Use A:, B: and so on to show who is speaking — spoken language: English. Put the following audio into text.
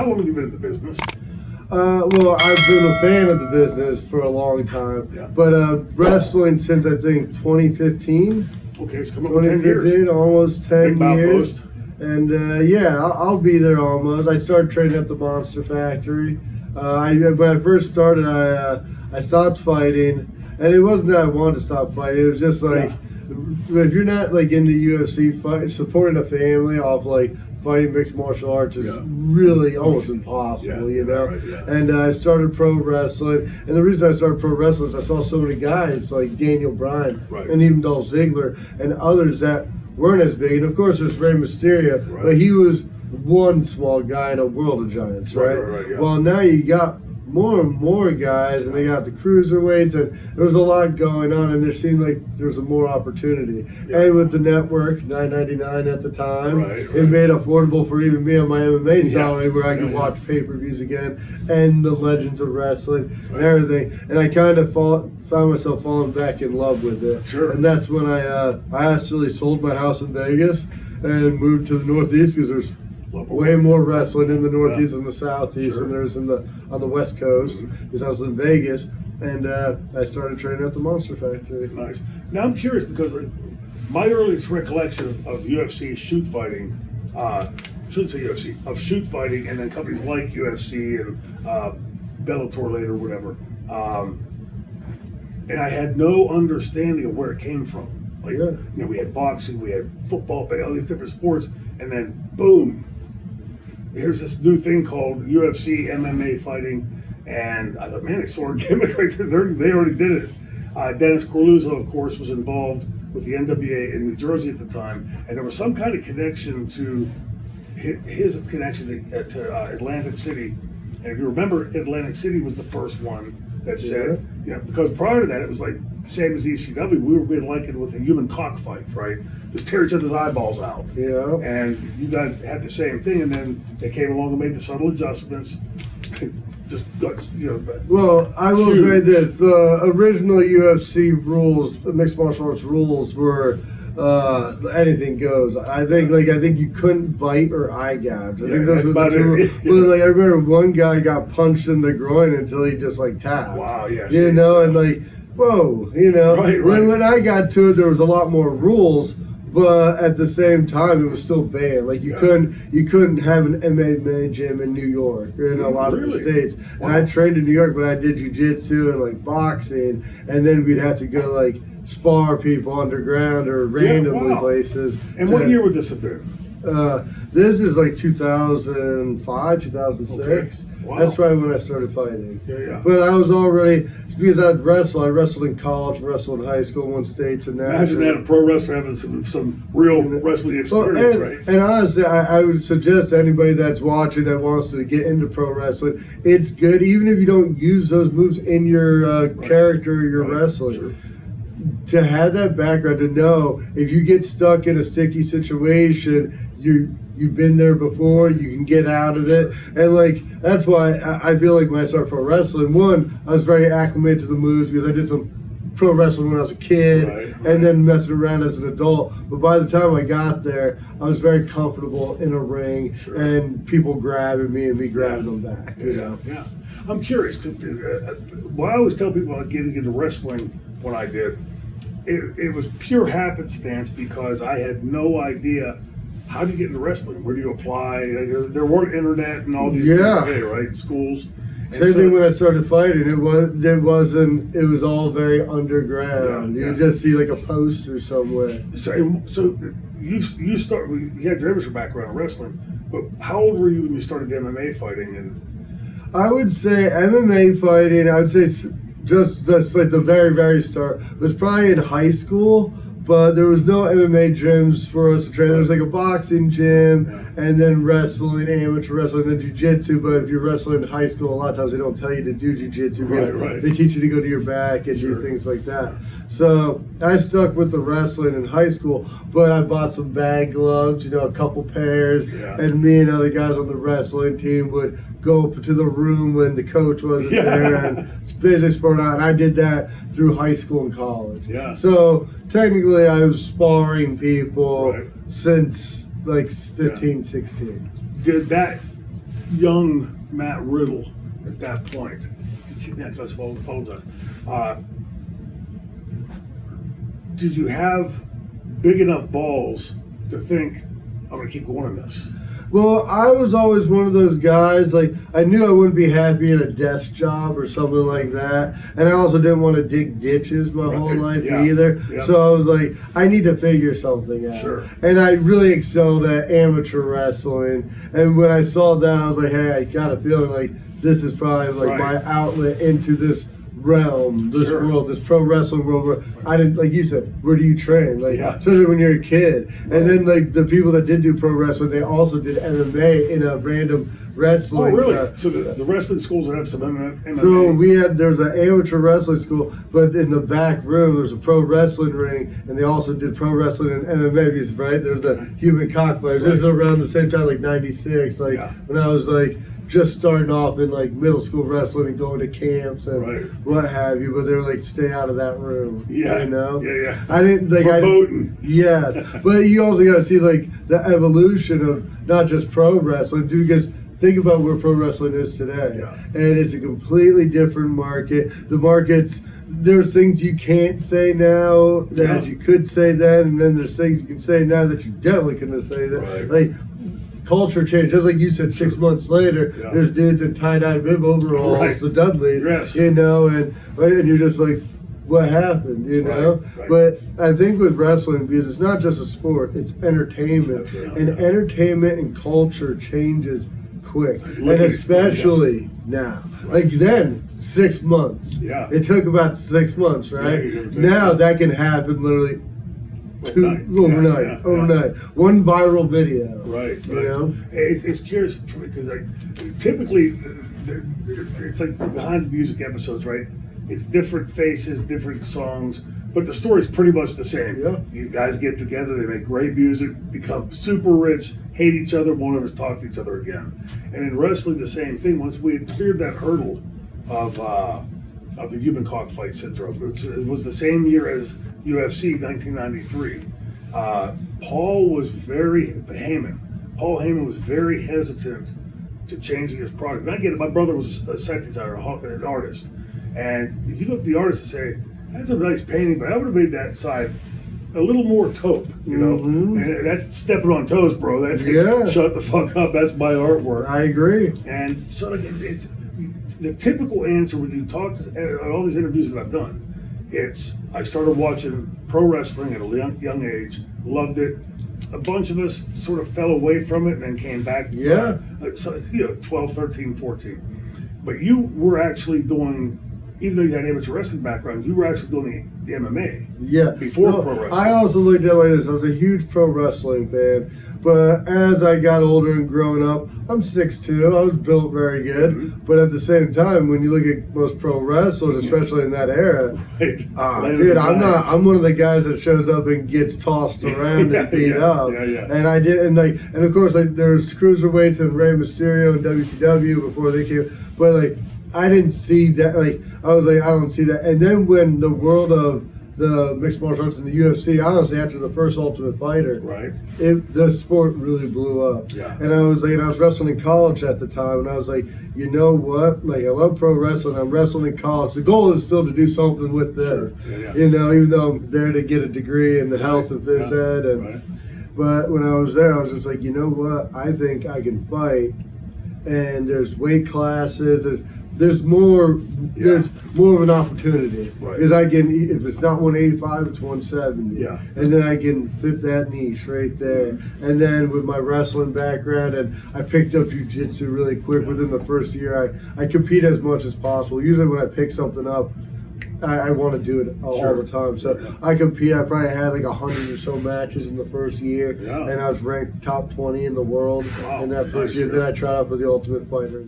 A: how long have you been in the business?
B: Well, I've been a fan of the business for a long time, but wrestling since I think 2015.
A: Okay, it's coming up with 10 years.
B: Almost 10
A: Big
B: years.
A: Post.
B: And I'll be there almost. I started training at the Monster Factory. When I first started, I stopped fighting, and it wasn't that I wanted to stop fighting. It was just like, if you're not like in the UFC, supporting a family off like fighting mixed martial arts is really almost impossible, you know. Right, and I started pro wrestling, and the reason I started pro wrestling is I saw so many guys like Daniel Bryan and even Dolph Ziggler and others that weren't as big. And of course, there's Rey Mysterio, but he was one small guy in a world of giants, right? Well, now you got more and more guys, and they got the cruiserweights, and there was a lot going on, and there seemed like there was a more opportunity. And with the network, $9.99 at the time, it made it affordable for even me on my MMA salary, where I could watch pay-per-views again, and the legends of wrestling and everything. And I kind of found myself falling back in love with it. And that's when I actually sold my house in Vegas and moved to the Northeast, because there's way more wrestling in the Northeast than the Southeast, and there's on the West Coast, because I was in Vegas, and I started training at the Monster Factory.
A: Nice. Now I'm curious, because my earliest recollection of UFC shoot fighting, shouldn't say UFC, of shoot fighting, and then companies like UFC and Bellator later, whatever, and I had no understanding of where it came from. Like, you know, we had boxing, we had football, all these different sports, and then boom, here's this new thing called UFC MMA fighting, and I thought, man, it's sort of gimmick right there. They already did it. Dennis Corluzzo, of course, was involved with the NWA in New Jersey at the time, and there was some kind of connection to his connection to Atlantic City. And if you remember, Atlantic City was the first one that said, you know, because prior to that, it was like, same as ECW, we were being likened with a human cockfight, right? Just tear each other's eyeballs out. Yeah. And you guys had the same thing, and then they came along and made the subtle adjustments. Just, you know. Well,
B: I will say this: the original UFC rules, mixed martial arts rules, were anything goes. I think you couldn't bite or eye gouge. I think those were the two. But like, I remember one guy got punched in the groin until he just like tapped.
A: Wow. Yes.
B: You know, and like, whoa, you know. When I got to it, there was a lot more rules, but at the same time, it was still banned. Like you couldn't have an MMA gym in New York or in a lot of the states. Wow. And I trained in New York, but I did jiu-jitsu and like boxing, and then we'd have to go like spar people underground or randomly places.
A: And what year would this have been?
B: This is like 2005, 2006. Okay. Wow. That's probably when I started fighting. But I was already, because I wrestled in college, wrestled in high school, won states and nationals.
A: Imagine that a pro wrestler having some real wrestling experience, right?
B: And honestly, I would suggest to anybody that's watching that wants to get into pro wrestling, it's good, even if you don't use those moves in your character or your wrestling. To have that background, to know if you get stuck in a sticky situation, you've been there before, you can get out of it. And like, that's why I feel like when I started pro wrestling, one, I was very acclimated to the moves because I did some pro wrestling when I was a kid and then messing around as an adult. But by the time I got there, I was very comfortable in a ring and people grabbing me and me grabbing them back. You know?
A: Yeah. I'm curious, what I always tell people about getting into wrestling when I did, it was pure happenstance, because I had no idea how do you get into wrestling? Where do you apply? There weren't internet and all these things today, right? Schools.
B: Same thing when I started fighting. It was all very underground. You just see like a poster somewhere.
A: So you had your amateur background in wrestling, but how old were you when you started the MMA fighting? And
B: I would say MMA fighting, I would say just like the very, very start. It was probably in high school, but there was no MMA gyms for us to train. There was like a boxing gym, and then wrestling, amateur wrestling, and jiu-jitsu. But if you're wrestling in high school, a lot of times they don't tell you to do jiu-jitsu. They teach you to go to your back and do things like that. So I stuck with the wrestling in high school, but I bought some bag gloves, a couple pairs, and me and other guys on the wrestling team would go up to the room when the coach wasn't there and business sport out. And I did that through high school and college. So technically I was sparring people since like 15, 16.
A: Did that young Matt Riddle at that point. I apologize. Did you have big enough balls to think, I'm going to keep going in this?
B: Well, I was always one of those guys, like, I knew I wouldn't be happy in a desk job or something like that. And I also didn't want to dig ditches my whole life either. Yeah. So I was like, I need to figure something out.
A: Sure.
B: And I really excelled at amateur wrestling. And when I saw that, I was like, hey, I got a feeling like this is probably like my outlet into this realm, this world, this pro wrestling world where I didn't, like you said, where do you train? Like, especially when you're a kid. And then like the people that did do pro wrestling, they also did MMA in a random wrestling.
A: Oh, really? So the wrestling schools would have some MMA?
B: So there was an amateur wrestling school, but in the back room there was a pro wrestling ring, and they also did pro wrestling and MMA because, right, there's the human cockfighters. This is around the same time, like 96, like when I was like just starting off in like middle school wrestling and going to camps and what have you, but they were like, stay out of that room.
A: Yeah.
B: You know?
A: Yeah.
B: I didn't like
A: promoting.
B: But you also got to see like the evolution of not just pro wrestling, dude, because think about where pro wrestling is today.
A: Yeah.
B: And it's a completely different market. The market's, there's things you can't say now that you could say then, and then there's things you can say now that you definitely couldn't say then.
A: Right.
B: Like, culture change, just like you said, 6 months later, there's dudes in tie-dye bib overalls, the Dudleys, you know, and you're just like, what happened, you know? But I think with wrestling, because it's not just a sport, it's entertainment, and entertainment and culture changes quick, and especially now. Like then, 6 months. It took about 6 months, right? Now that can happen literally overnight. One viral video.
A: Right.
B: You know?
A: It's curious because typically it's like behind the music episodes, right? It's different faces, different songs, but the story's pretty much the same.
B: Yeah.
A: These guys get together, they make great music, become super rich, hate each other, won't ever talk to each other again. And in wrestling, the same thing. Once we had cleared that hurdle of the human cockfight syndrome, it was the same year as UFC 1993. Paul Heyman was very hesitant to changing his product. And I get it. My brother was a set designer, an artist. And if you look at the artist and say, that's a nice painting, but I would have made that side a little more taupe, you know? And that's stepping on toes, bro. That's shut the fuck up. That's my artwork.
B: I agree.
A: And so it's the typical answer when you talk to all these interviews that I've done. I started watching pro wrestling at a young age, loved it. A bunch of us sort of fell away from it and then came back. So, 12, 13, 14. But you were actually doing, even though you had an amateur wrestling background, you were actually doing the MMA before pro wrestling.
B: I also looked at it like this. I was a huge pro wrestling fan. But as I got older and growing up, I'm 6'2". I was built very good. But at the same time, when you look at most pro wrestlers, especially in that era, dude, I'm one of the guys that shows up and gets tossed around and beat up. And I did, and of course, like there's cruiserweights and Rey Mysterio and WCW before they came. But like, I didn't see that. Like, I was like, I don't see that. And then when the world of the mixed martial arts and the UFC, honestly, after the first Ultimate Fighter, the sport really blew up. And I was like, I was wrestling in college at the time, and I was like, you know what? Like, I love pro wrestling. I'm wrestling in college. The goal is still to do something with this. You know, even though I'm there to get a degree in the health and phys ed. And but when I was there, I was just like, you know what? I think I can fight. And there's weight classes. There's more of an opportunity because I can, if it's not 185, it's 170, and then I can fit that niche right there. And then with my wrestling background, and I picked up jiu-jitsu really quick within the first year. I compete as much as possible. Usually when I pick something up, I want to do it all the time. So I compete. I probably had like 100 or so matches in the first year, and I was ranked top 20 in the world in that first year. Then I tried out for the Ultimate Fighter.